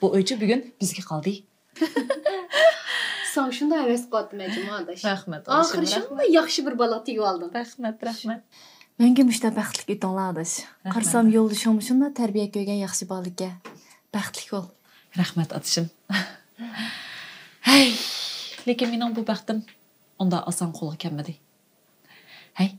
Bu öykü bugün bizga qoldi. Sen şunda heves qatdım əcəm adaş. Rəhmət. Axırışında yaxşı bir bala tiyib aldın. Rəhmət. Mənə müştə bəxtlik etdinlər adaş. Qarsam yoldaşım şunda tərbiyə görgən yaxşı balıqə. Bəxtlik ol. Rəhmət atışım. Hey, lekin mening bu baxtim onda oson qo'lga kelmadi. Hey,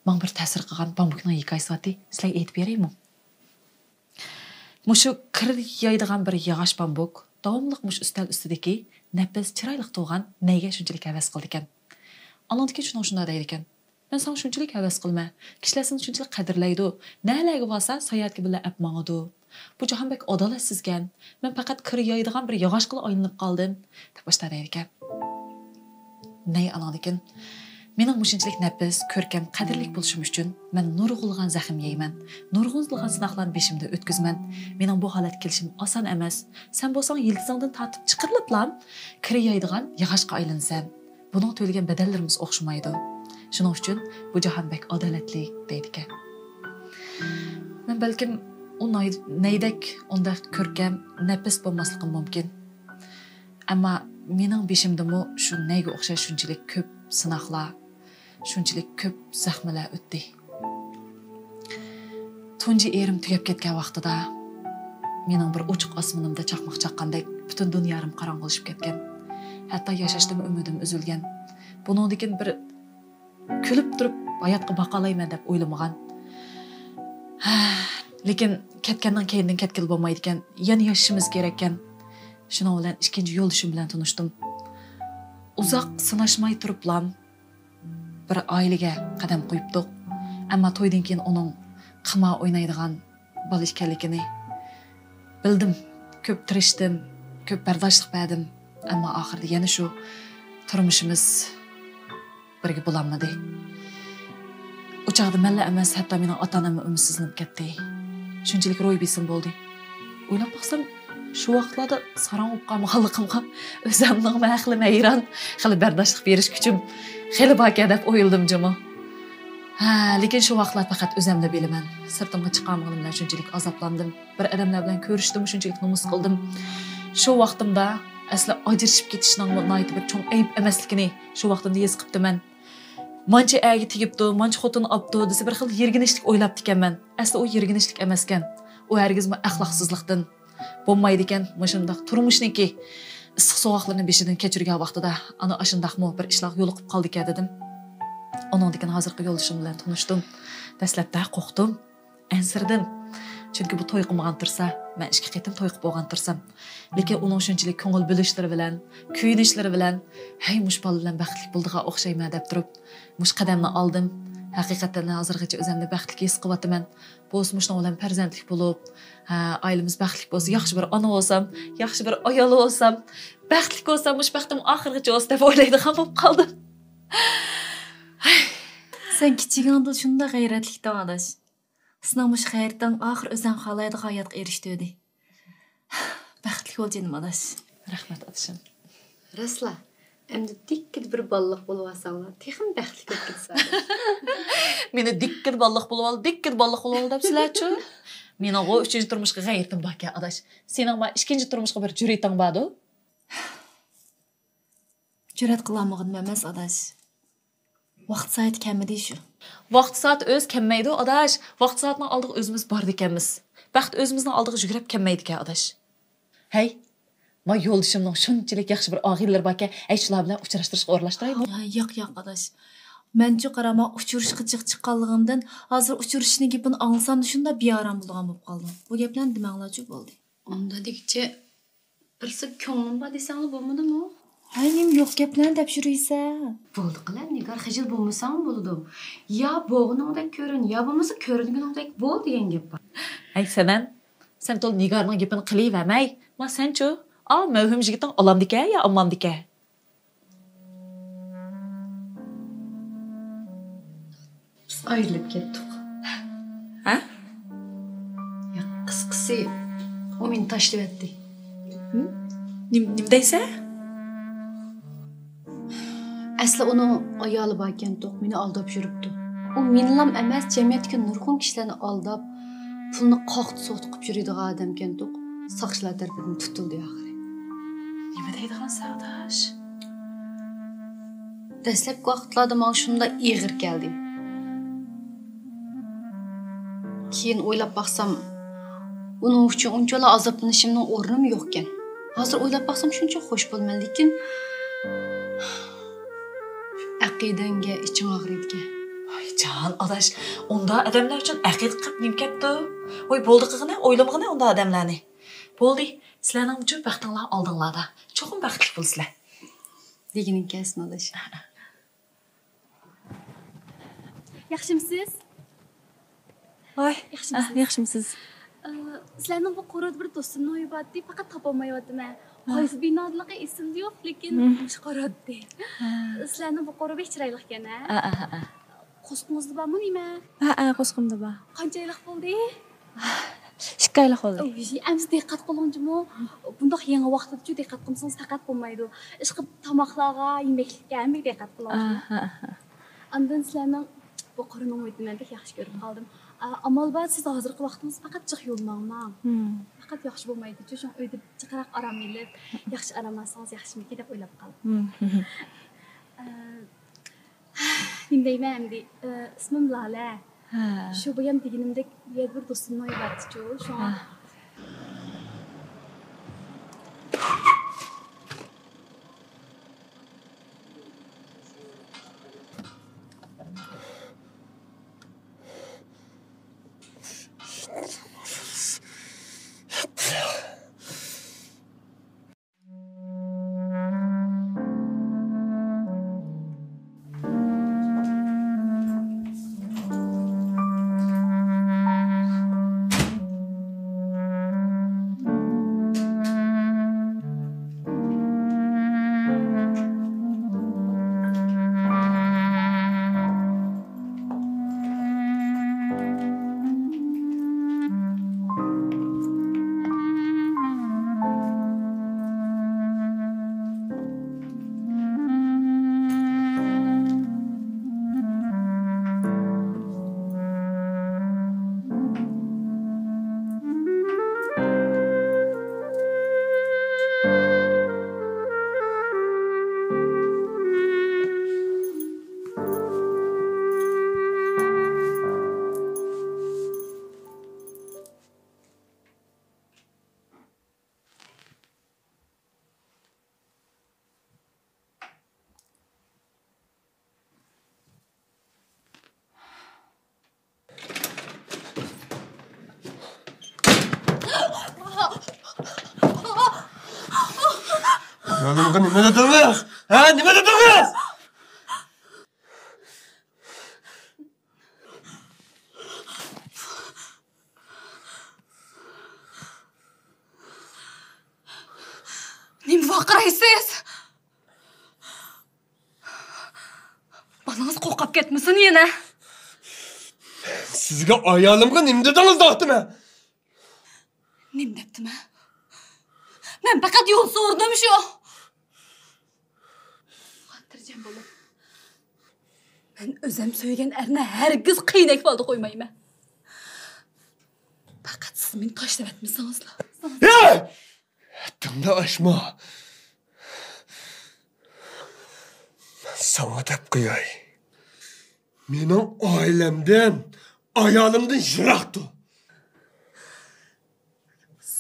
men bir ta'sir qilgan bambukning hikoyasi sizlarga aytib beraymi? Mushu kir yaydigan bir yog'och bambuk davomli mush ustal ustidagi nafis chiroyli tug'an nega shunchalik havas qildi ekan. Anandiki shunda deydi ekan. Men sen shunchalik havas qilma. Kishilar seni shunchalik qadrlaydi. Nalaga bo'lsa sayohatga bilan apmag'idi. Bu jahon bek adolatsizgan. Men faqat kir yaydigan bir yog'och qilib aylanib qoldim. deb boshlar ekan. Ney anadikin? Mening mushunchalik nafis, ko'rkam, qadrlik bo'lishim uchun men nurg'ulg'an zaxm yeyman. Nurg'ulg'an sinoqlarni beshimda o'tkazman. Mening bu holat kelishim oson emas. Sen bo'lsang yildizingdan tortib chiqariliblam, kir yaydigan yog'ochga aylansan. Buning to'lgan badallarimiz o'xshamaydi. Shuning uchun bu jahon bek adolatli deydi ekan. Men balkim u neydek unda ko'rkam, nafis bo'lmasligim mumkin. Ammo mening beshimdami shu nega o'xshash shunchalik ko'p sinoqlar, shunchalik ko'p zaxmalar o'tdi. Tunji erim tugab ketgan vaqtida mening bir ochiq osmonimda chaqmoq chaqqandek butun dunyoim qorong'ilashib ketgan. Hatto yashashdan umidim uzilgan. Buningdan bir kulib turib hayotga baqalayman deb o'ylamagan. Lekin ketgandan keyindan ketkil bo'lmaydi ekan. Yana yashashimiz kerak ekan. Shuning bilan ikkinchi yo'ldoshim bilan tanishdim. Uzoq sinashmay turiblam bir oilaga qadam qo'yibdik. Ammo to'ydan keyin uning qima o'ynaydigan bola ekanligini bildim. Ko'p tirishdim, ko'p bardoshlik berdim. Ammo oxirida yana shu turmushimiz birga bo'lolmadi. O chaqda malla emas, hatto mening ota-onam umidsizlanib ketdi. Shunchalik ro'y besim bo'ldi. O'ylab baqsam, shu vaqtlarda sarang bo'lib qolganligimga o'zimning mahlim hayron, xili bardoshlik berish kuchim xili bor deb o'yildim jimo. Lekin shu vaqtlar faqat o'zimda bilaman. Sirtimga chiqqanim bilan shunchalik azoblandim. Bir odamlar bilan ko'rishdim, shunchalik nomus qildim. Shu vaqtimda asli ajrashib ketishning nihoyat bir cho'ng ayb emasligini shu vaqtimda his qilibman. Mancha agi tegibdi, mancha xotin opdi, desa bir xil yerginishlik o'ylab ekanman. Asli u yerginishlik emas ekan. U hargizmi axloqsizlikdan bo'lmaydi ekan. Mashundaq turmushniki issiq sovuqlarni beshidan kechirgan vaqtida ana ashundaqmi bir ishlar yo'l qilib qoldi ekan dedim. Onundan hozirgi yo'ldoshim bilan tanishdim. Dastlabda qo'rqdim, ansirdim. Chunki bu to'y qilmagan tursa, men ikki qitim to'y qilib bo'lgan tursam, lekin uning shunchalik ko'ngil bo'lishlari bilan, kuyinishlari bilan, "Hey, mush bola bilan baxtli bo'ldiga o'xshayman" deb turib, mush qadamni oldim. Haqiqatan hozirgacha o'zimni baxtli his qilyapman. Bo'z mushning bilan farzandlik bo'lib, oilamiz baxtli bo'lsa, yaxshi bir ona bo'lsam, yaxshi bir ayol bo'lsam, baxtli bo'lsam, mush baxtim oxirgacha o'z deb o'ylaydigan bo'lib qoldim. Sen kichigingda shunda g'ayratlikdan adash. Sınavmış xəyirdən axır özən xalaydı hayatqa erişdi. Bəxtli ol canım adaş. Rəhmət atışım. Rasla, əmdə dikkət bir ballıq bulvasanlar, texin bəxtli köp gitsən. Meni dikkət ballıq bulval deb sizlərçü. Mening o 3-cü turmuşqa g'ayratim bor ekan adaş. Sening ma 2-ci turmuşqa bir jur'ating bordi? Jur'at qilolmagan emas adaş. Vaqt soat kamidi shu. Vaqt soat o'z kammaydi adash. Vaqt soatning oldiga o'zimiz bor ekanmiz. Vaqt o'zimizning oldiga yugurib kelmaydi ekan adash. Hey, ma yo'ldoshimning shunchalik yaxshi bir og'illar bor ekan, shular bilan uchrashtirishga o'rlashtiraymi? Yo'q adash. Menchi qarama uchirishga chiqqanligimdan hozir uchirishning gapini anglasam shunda bearam bo'lgan bo'lib qoldim. Bu gaplarni demanglarchi bo'ldi. Onda degicha birsi ko'nglim bor desanglar bo'lmadimi? Haynim yo'q gaplarni deb yuriysa. Bo'ldi qilar, nigar xijil bo'lmasam bo'ladi. Ya bo'g'iningdek ko'rin, ya bo'lmasa ko'ringaningdek bo'l degan gap bor. Hey sen tol nigarning gapini qilavermay. Ma senchu, mavhum yigitning olamdika ya olmamdika? Biz ayrılıb ketdik. Ya qisqasi o meni tashlab etdi. Nima deysa? Asli onun ayoli bor ekan, meni aldab yuribdi. U menlam emas, jamiyatga nurg'un kishilarni aldab, pulni qoqti so'qti qilib yuradigan odam ekan. Saqchilar tarafidan tutildi oxiri. Nima deydigan Sağdaş? Dastlabki vaqtlarda men shunda ig'ir keldi. Keyin o'ylab baqsam, uning uchun unchalar azoblanishimning o'rni yo'q ekan. Hozir o'ylab baqsam shuncha xo'sh bo'lmaydi, lekin aqidanga ichim og'riydi. Ay can adaş, onda adamlar için aqid qilib nim ketdi. Oy bo'ldi qilgina, o'ylamagina onda adamlarni. Bo'ldi, sizlarning uchun vaqtinglar oldinglarda. Cho'qim baxtli bo'lsizlar. Deganing kelsin adash. Yaxshimisiz? Voy, Yaxshimisiz? yaxshimisiz. Sizlarning bu qo'rod bir do'stimni o'yibdi, faqat topolmayapman. Qaysi binodaligi esimda yo'q, lekin o'sha qo'roddi. Sizlarning bu qo'rob chiroyli ekan-a? Qo'sqingiz bormi nima? Qo'sqimda bor. Qancha yillik bo'ldi? 2 oylik bo'ldi. Ems diqqat qilingmi? Bundoq yangi vaqtda juda diqqat qilsangiz faqat bo'lmaydi. Ish qilib tamoqlarga, yemeklikka ham diqqat qiling. Andan sizlarning bu qo'roni o'yitmanda yaxshi ko'rib qoldim. Amal bor, siz hozirgi vaqtingiz faqat jiq yo'lmangman. Faqat yaxshi bo'lmaydi. Chunki uyda jiqroq aram elib, yaxshi aramasangiz yaxshimiki deb o'ylab qoldim. Nim deyman endi, ismim Lola. Shu bu ham deganimdek bir do'stimni o'yibdi-ku, shunga Oğlum nima dediniz? Ha, nima dediniz? Nima vaqiraysiz? Balangiz qo'rqib ketmasin yana. Sizga ayolimga nima dediniz do'xtimi? Nim debdimi? Men faqat yo'l so'rdim shu. Xotirjam bo'ling. Men o'zim so'ygan erni hargiz qiynak bo'ldi qo'ymayman. Faqat siz meni tashlab etmasangizlar. Hey! Haddimda oshma. Sana deb qo'yay. Mening oilamdan, ayolimdan yiroqdir.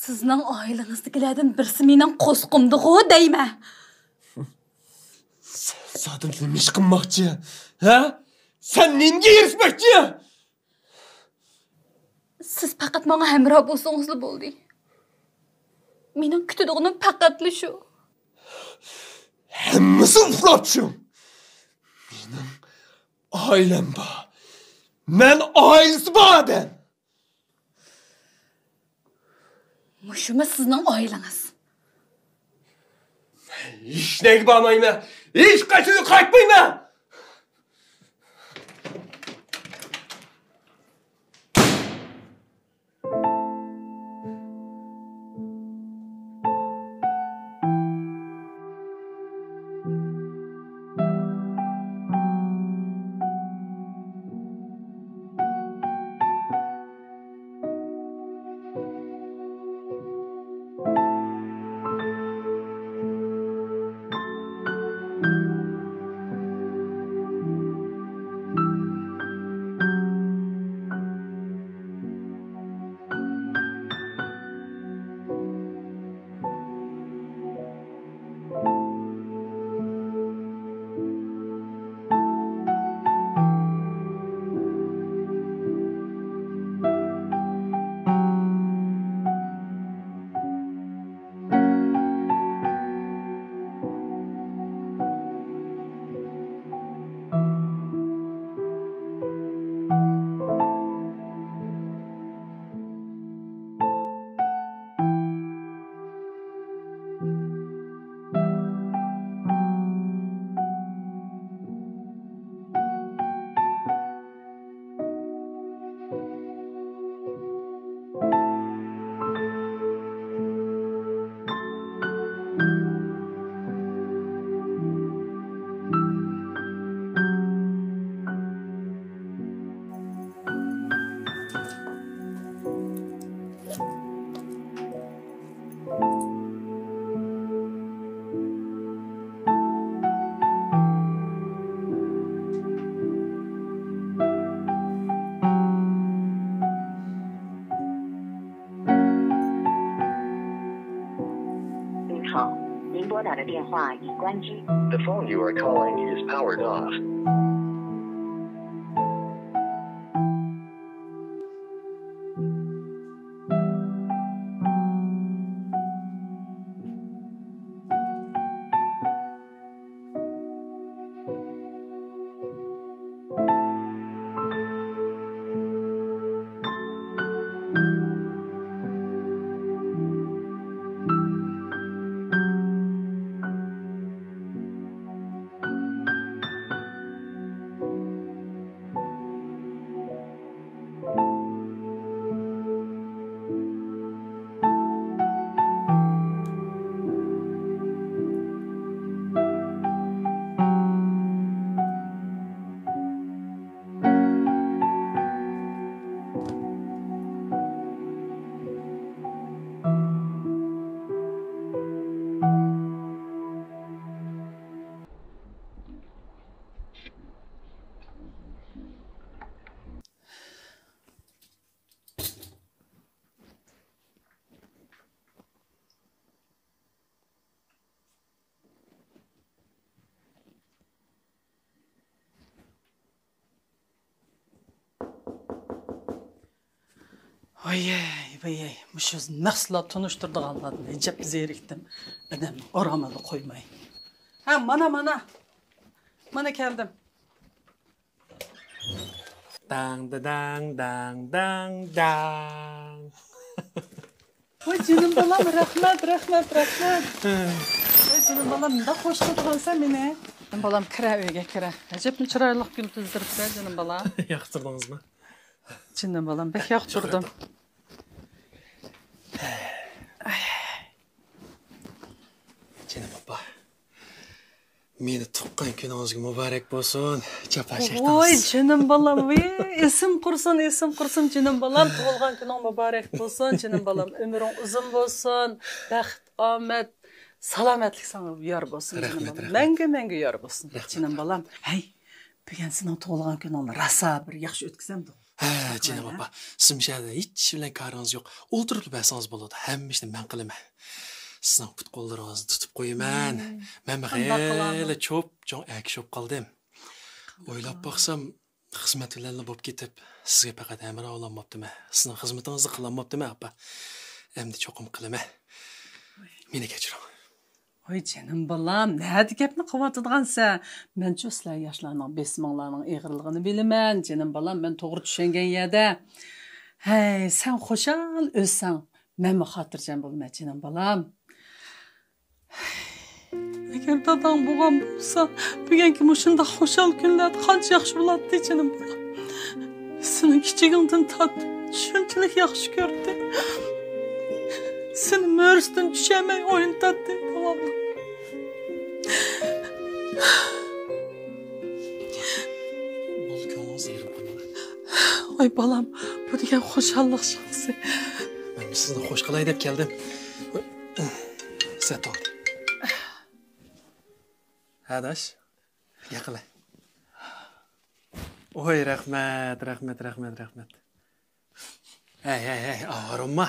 Sizning oilangizdagilardan birisi mening qo'sqimdi-ku deyman. Zaten nima ish qilmoqchi? Ha? Sen nimga erishmoqchi? Siz faqat menga hamroh bo'lsangiz bo'ldi. Mening kutadiganim faqatli shu. Hammasi uxlabchi. Mening oilam bor. Men oilasi bor odam. Mushumi sizning oilangiz. Hech nega bormayman. Hech qachon qaytmayman. 您拨打的电话已关机。 The phone you are calling is powered off. Vay, müşüz nasıl tanıştırdıqanlarını necep zeriktim. Adam aramadı koymay. Ha, mana geldim. Dang da dang dang dang dang. Vay canım balam, rahmet. Vay canım balam, da hoş tutgan sen meni. Balam kira uyga kira. Acep mi çıraylık gün tüzdürüp ver canım balam. Yaktırdınız mı? Canım balam, bek yaktırdım. Canım baba. Meni tuqqan kuningizga muborak bo'lsin. Oy canım balam, esim qursin canım balam. Tug'ilgan kuning muborak bo'lsin canım balam. Ömrün uzun bo'lsin. Baxt, omad, salomatlik sana yor bo'lsin canım balam. Manga yor bo'lsin canım balam. Hey, bugun sening tug'ilgan kuningni rosa bir yaxshi o'tkazamdi. Ha, canım baba. Simshada hech bilan karingiz yo'q. O'ltirib bersangiz bo'ladi. Hamma ishni men qilaman. Sizning put qo'llaringizni tutib qo'yaman. Men xeyli cho'p akishib qoldim. O'ylab boqsam, xizmatlarni bo'lib ketib, sizga faqat amra olamabdimi? Sizning xizmatingizni qilamabdimi, apa? Endi cho'qim qilaman. Meni kechiring. Oy canım balam, nadi gapni qilyotgansan? Men-chu sizlar yoshlarning besminglarning ig'irligini bilaman, canım balam. Men to'g'ri tushungan yerda. Hey, sen xo'shal o'zsang, men xotirjam bo'lma, canım balam. Agar dadang bo'lgan bo'lsa, bugungi mushunda xo'shal kunlar qancha yaxshi bo'ladi, canım balam. Sening kichigingdan tatib, shunchalik yaxshi ko'rdi. Seni mörsdan tushemay o'yin tatdi, davomli. Bo'lko'ningiz yerib qo'ying. Oy balam, bu degan xo'shallik shansi. Men sizni xo'sh qilay deb keldim. Sato. Hadash. Yaqila. Oy, rahmat. Hey, oromma.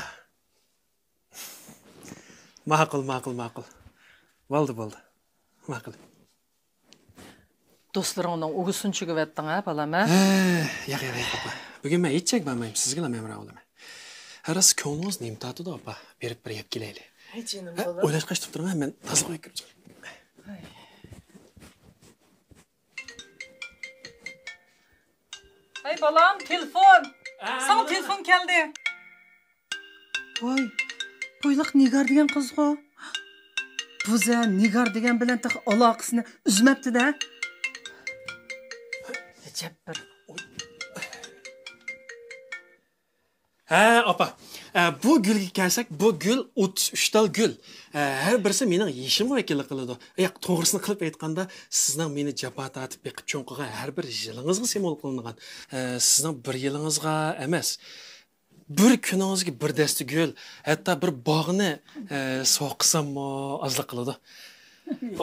Ma'qul. Bo'ldi. Ma'qul. Do'stlaringning o'g'isini chig'ayotding, ha, balam, ha? Yo'q, opa. Bugun men hech chekmayman, sizga ham memra olaman. Harasi ko'nglingiz nim tatidi, opa. Berib bir yeb kelaylik. Hey, canım balam. O'ylashga chiqib turaman, men toza qo'yib kirib chiqaman. Hey balam, telefon. Sana telefon geldi. Voy, boyliq Nigar degan qiz-ku. Buza Nigar degan bilan taq aloqasini uzmabdi-da. Ajab bir. Ha, opa. Bu gulga kelsak, bu gul 33 tal gul. Har birisi mening yeshim vakillik qiladi. Yo'q, to'g'risini qilib aytganda, sizning meni jabha tatib beqib cho'nqigan har bir yilingizga simol qilingan. Sizning bir yilingizga emas, bir kuningizga bir dasta gul, hatto bir bog'ni soqsammi ozlik qiladi.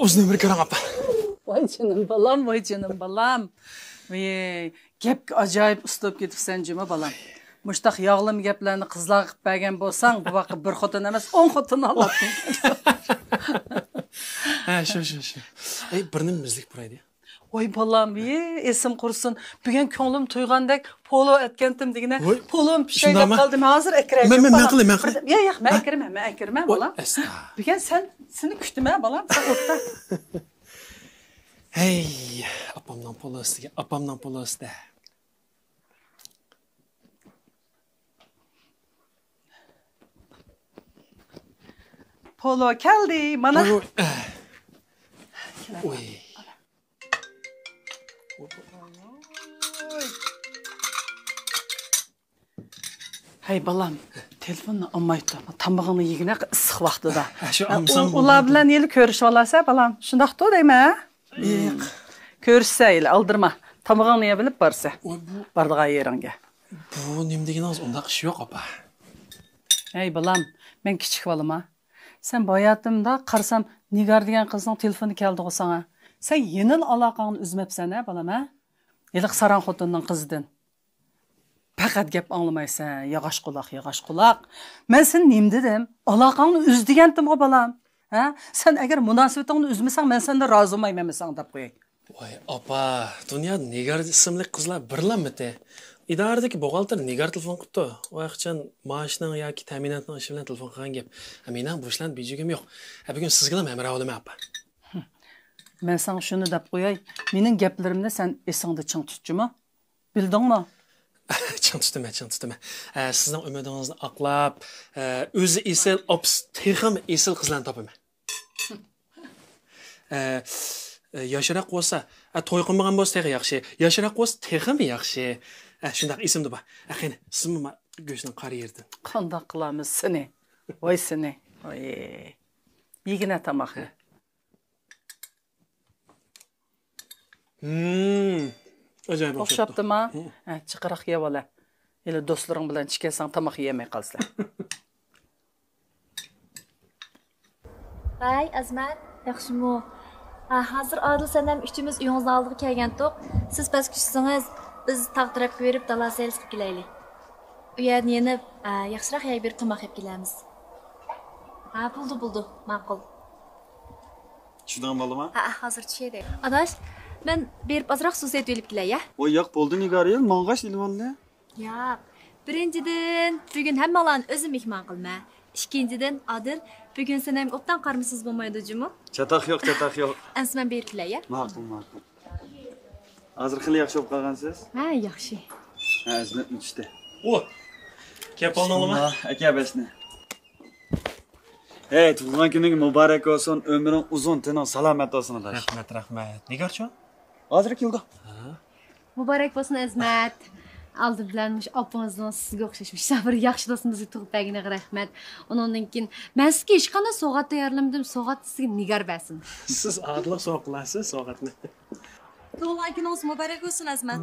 O'zini bir ko'ring, opa. Voy canım balam. Voy, gapga ajoyib uslub ketibsan, juma balam. Muştaq yağlım gaplarni qizlarga qilib bergan bo'lsang, bu vaqt bir xotin emas, 10 xotin olading. Ha, shu. Ey, birini mizlik buraydi. Oy balam, esim qursin. Bugun ko'nglim to'ygandek polo etgandim degine. Polom pişaylab qoldim. Hozir akirayim. Men qilay. Yo'q, men akirman, balam. Bugun seni kutdim, balam. Sen o'tda. Hey, apamdan polostiga. Polo keldi, mana. Oy. Hey balam, telefonni olmay turma. Tamog'ini yegina issiq vaqtida. Shu olsam ular bilan yeli ko'rishib olasa, balam. Shundaqda deyman. Ko'rishsa, aldirma. Tamog'ini yeb bilib borsa. Bardigan yeringga. Bu nim deganingiz undaq ish yo'q, opa. Hey balam, men kichik bolama. Sen boyatimda qarsam Nigar degan qizning telefoni keldi sana. Sen yenil aloqangni uzmabsan, balam, ha? Yiliq saran xotinning qizidan. Faqat gap anglamaysan, yog'och quloq. Men sen nim dedim? Aloqangni uz degandim, balam. Ha? Sen agar munosabatingni uzmasang, men sendan rozi bo'lmayman deb qo'yay. Voy, opa, dunyoda Nigar ismli qizlar birlamidi. Idoradagi buxgalter Nigar telefon qilibdi. Vaqtchan maoshning yoki ta'minotning ishi bilan telefon qilgan gap. Meni ham bo'shland bijigim yo'q. Bugun sizga ham amra olaman, opa. Men sana shuni deb qo'yay. Mening gaplarimni sen esingda ching tutchimi? Bildingmi? Ching tutaman. Sizning umidingizni oqlab, o'zi esil, ops, texim esil qizlarni topaman. Yoshroq bo'lsa, to'y qilmagan bo'lsa texi yaxshi. Yoshroq bo'lsa texim yaxshi. Shundaq esimda bor. Qani, sizmi go'shtni qari yerdan. Qandoq qilamiz seni? Voy seni. Voy. Yegina tamoqni. Ajoyib o'xshabdimi? Chiqaroq yeb ola. Ele do'stlaring bilan chiqasan, tamoq yemay qolsa. Vay, Azmat, yaxshimi? Hozir Odil sen ham uchimiz uyingizni oldiga kelgandik. Siz pastkuchisiz, biz tog' tarafga berib dalasaylik qilib kelaylik. U yerni yenib, yaxshiroq yeb bir tomoq yeb kelamiz. Buldi, ma'qul. Shundan bo'ldimi? Hozir tushaylik. Adash, men berib ozroq suv sepib kelib kelay, ya? Voy, yo'q, bo'ldi Nigar, mang'ash ilmonda. Yo'q. Birinchidan, bugun hammalarni o'zim mehmon qilma. Ikkinchidan, Odil, bugun sen ham obdan qarmisiz bo'lmaydi, jumi? Chataq yo'q. Ansman berib kelay, ya? Ma'qul. Hozir xili yaxshi bo'lib qolgansiz? Yaxshi. Azmat tushdi. Kelib qoldingmi? Aka besni. Hey, tug'ilgan kuning muborak bo'lsin, umring uzun, tining salomat bo'lsin. Rahmat. Nigarchi? Hozir keldi. Muborak bo'lsin, Azmat. Aldı bilan opangizdan sizga o'xshashmish. Bir yaxshi do'stimizga tug'ib berganiga rahmat. Undan keyin men sizga hech qanday sovg'at tayyorlamadim. Sovg'at sizga Nigar bersin. Siz adliq sovg'a qilasiz sovg'atni. Tug'ilgan kuningiz muborak bo'lsin, Azmat.